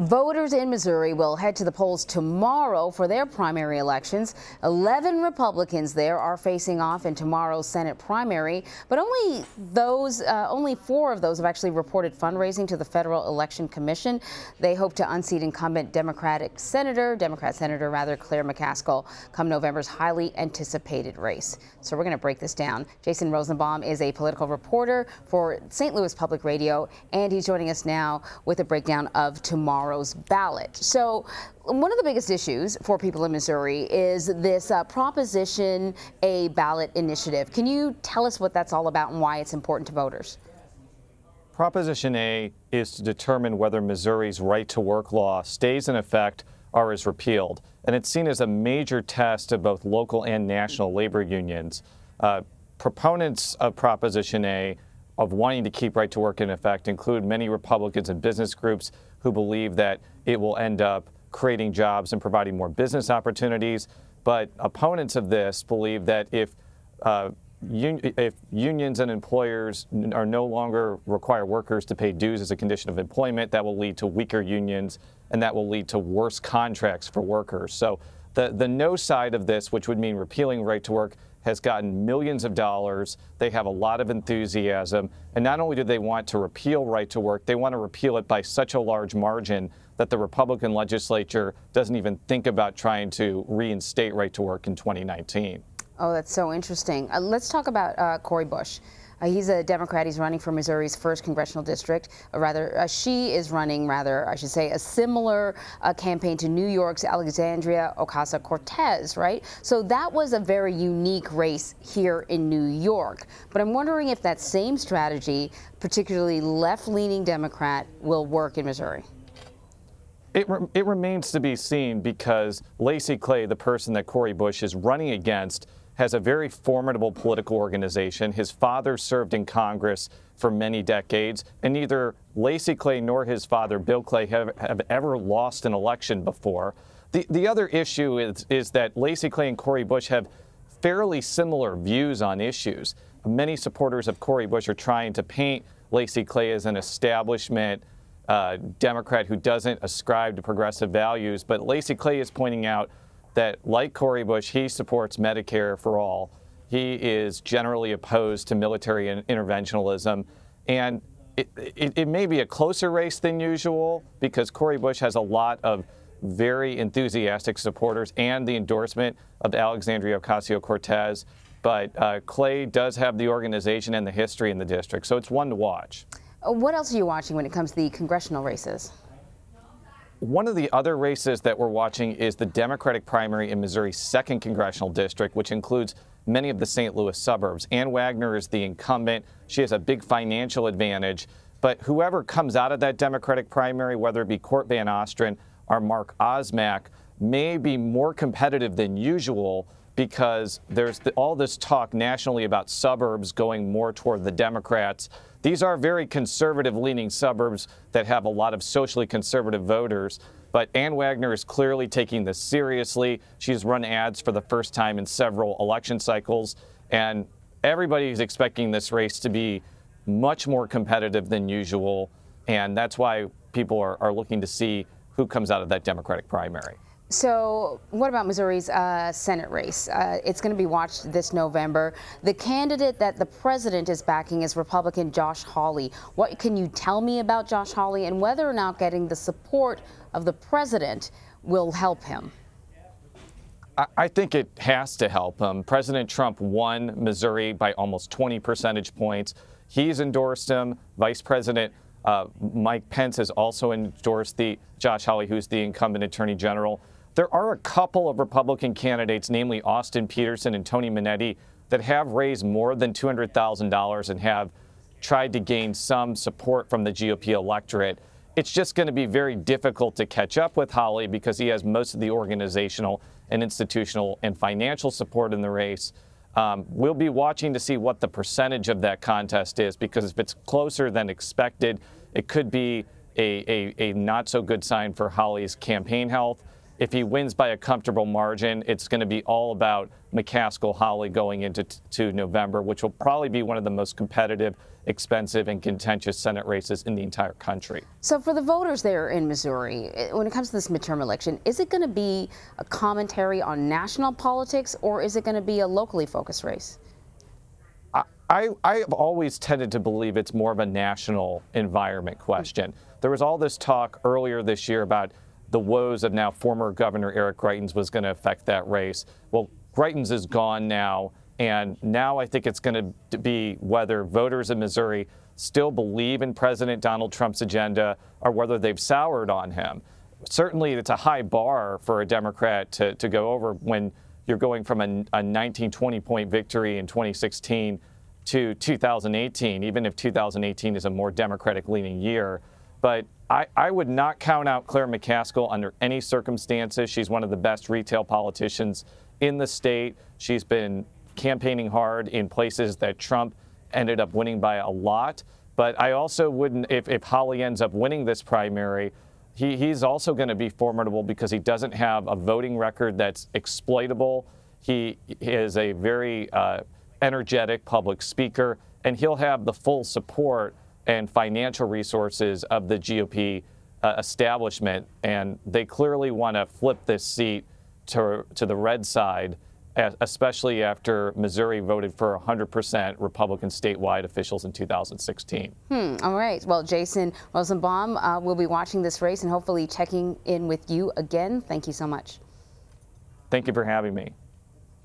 Voters in Missouri will head to the polls tomorrow for their primary elections. 11 Republicans there are facing off in tomorrow's Senate primary, but only 4 of those have actually reported fundraising to the Federal Election Commission. They hope to unseat incumbent Democrat Senator Claire McCaskill come November's highly anticipated race. So we're going to break this down. Jason Rosenbaum is a political reporter for St. Louis Public Radio, and he's joining us now with a breakdown of tomorrow's ballot. So one of the biggest issues for people in Missouri is this Proposition A ballot initiative. Can you tell us what that's all about and why it's important to voters? Proposition A is to determine whether Missouri's right-to-work law stays in effect or is repealed. And it's seen as a major test of both local and national labor unions. Proponents of Proposition A of wanting to keep right to work in effect include many Republicans and business groups who believe that it will end up creating jobs and providing more business opportunities. But opponents of this believe that if unions and employers are no longer require workers to pay dues as a condition of employment, that will lead to weaker unions and that will lead to worse contracts for workers. So the no side of this, which would mean repealing right to work, has gotten millions of dollars. They have a lot of enthusiasm. And not only do they want to repeal right to work, they want to repeal it by such a large margin that the Republican legislature doesn't even think about trying to reinstate right to work in 2019. Oh, that's so interesting. Let's talk about Cory Bush. He's a Democrat. He's running for Missouri's 1st congressional district. She is running, I should say, a similar campaign to New York's Alexandria Ocasio-Cortez, right? So that was a very unique race here in New York. But I'm wondering if that same strategy, particularly left-leaning Democrat, will work in Missouri. It remains to be seen because Lacey Clay, the person that Cory Bush is running against, has a very formidable political organization. His father served in Congress for many decades, and neither Lacey Clay nor his father, Bill Clay, have ever lost an election before. The other issue is that Lacey Clay and Cory Bush have fairly similar views on issues. Many supporters of Cory Bush are trying to paint Lacey Clay as an establishment Democrat who doesn't ascribe to progressive values, but Lacey Clay is pointing out that, like Cory Bush, he supports Medicare for all. He is generally opposed to military interventionism, and it may be a closer race than usual because Cory Bush has a lot of very enthusiastic supporters and the endorsement of Alexandria Ocasio-Cortez, but Clay does have the organization and the history in the district, so it's one to watch. What else are you watching when it comes to the congressional races? One of the other races that we're watching is the Democratic primary in Missouri's 2nd congressional district, which includes many of the St. Louis suburbs. Ann Wagner is the incumbent. She has a big financial advantage. But whoever comes out of that Democratic primary, whether it be Court Van Ostrin or Mark Osmak, may be more competitive than usual because there's all this talk nationally about suburbs going more toward the Democrats. These are very conservative-leaning suburbs that have a lot of socially conservative voters, but Ann Wagner is clearly taking this seriously. She's run ads for the first time in several election cycles, and everybody is expecting this race to be much more competitive than usual, and that's why people are looking to see who comes out of that Democratic primary. So what about Missouri's Senate race? It's going to be watched this November. The candidate that the president is backing is Republican Josh Hawley. What can you tell me about Josh Hawley and whether or not getting the support of the president will help him? I think it has to help him. President Trump won Missouri by almost 20 percentage points. He's endorsed him. Vice President Mike Pence has also endorsed Josh Hawley, who's the incumbent attorney general. There are a couple of Republican candidates, namely Austin Peterson and Tony Minetti, that have raised more than $200,000 and have tried to gain some support from the GOP electorate. It's just going to be very difficult to catch up with Hawley because he has most of the organizational and institutional and financial support in the race. We'll be watching to see what the percentage of that contest is, because if it's closer than expected, it could be a not so good sign for Hawley's campaign health. if he wins by a comfortable margin, it's going to be all about McCaskill-Hawley going into November, which will probably be one of the most competitive, expensive, and contentious Senate races in the entire country. So for the voters there in Missouri, when it comes to this midterm election, is it going to be a commentary on national politics, or is it going to be a locally focused race? I've always tended to believe it's more of a national environment question. There was all this talk earlier this year about the woes of now former Governor Eric Greitens was going to affect that race. Well, Greitens is gone now, and now I think it's going to be whether voters in Missouri still believe in President Donald Trump's agenda or whether they've soured on him. Certainly, it's a high bar for a Democrat to go over when you're going from a 19-20-point victory in 2016 to 2018, even if 2018 is a more Democratic-leaning year. But I would not count out Claire McCaskill under any circumstances. She's one of the best retail politicians in the state. She's been campaigning hard in places that Trump ended up winning by a lot. But I also wouldn't, if Hawley ends up winning this primary, he's also going to be formidable because he doesn't have a voting record that's exploitable. He is a very energetic public speaker, and he'll have the full support and financial resources of the GOP establishment, and they clearly want to flip this seat to the red side, especially after Missouri voted for 100% Republican statewide officials in 2016. All right. Well, Jason Rosenbaum will be watching this race and hopefully checking in with you again. Thank you so much. Thank you for having me.